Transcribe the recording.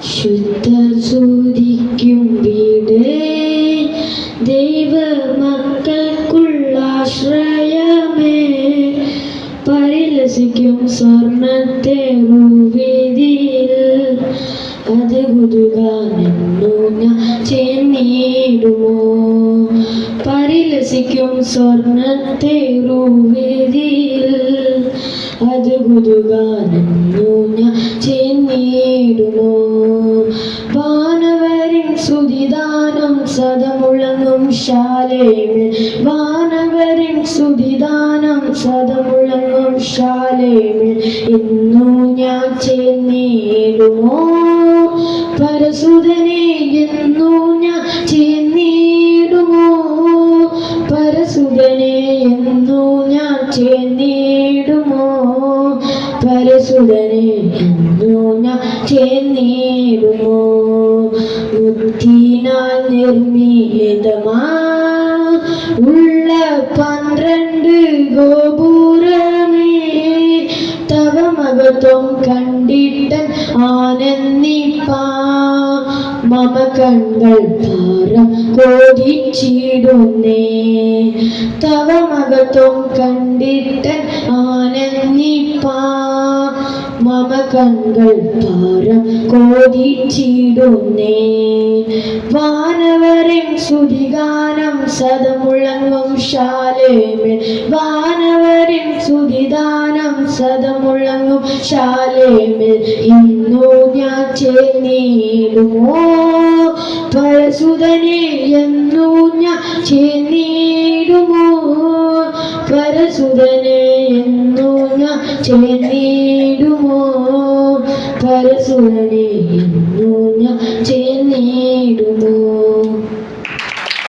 ശുദ്ധ സൂരിക്കും വീട് ദൈവമക്കൾക്കുള്ള ആശ്രയമേ. പരിലസിക്കും സ്വർണ്ണത്തേറുവേദിയിൽ അത് കുതുകാനെന്നു ഞാൻ ചെന്നിടുമോ. പരിലസിക്കും സ്വർണ്ണത്തേറുവേദിയിൽ അത് കുതുകാനെന്നു ഞാൻ ചെന്നിടുമോ. വാനവരിൻ സ്തുതിദാനം സദമുഴങ്ങും ശാലേമിൽ. വാനവരിൻ സ്തുതിദാനം സദമുഴങ്ങും ശാലേമിൽ ഇന്നു ഞാൻ ചെന്നിടുമോ. പരസുതനെ എന്നു ഞാൻ ചെന്നിടുമോ. പരസുതനെ എന്നു ഞാൻ ചെന്നിടുമോ. പരസുതനെ എന്നു ഞാൻ ചെന്നിടുമോ. മുത്തിനാൽ നിർമ്മിതമാ ഉള്ള 12 ഗോപുരമേ. തവ മഹത്വം കണ്ടിട്ടൻ ആനന്ദിപ്പാ. മമ കണ്ണുകൾ താരം കോതിച്ചിടുന്നേ. തവ മഹത്വം കണ്ടിട്ടൻ ആനന്ദിപ്പാ. മമ കണ്ണുകൾ താരം കോതിച്ചിടുന്നേ. വാനവരിൻ സ്തുതിഗാനം സദമുഴങ്ങും ശാലേമിൽ. വാനവരിൻ സ്തുതിദാനം സദമുഴങ്ങും ശാലേമിൽ ഇന്നു ഞാൻ ചെന്നിടുമോ. പരസുതനെ എന്നു ഞാൻ ചെന്നിടുമോ. പരസുതനെ എന്നു ഞാൻ ചെന്നിടുമോ. പരസുതനെ എന്നു ഞാൻ ചെന്നിടുമോ.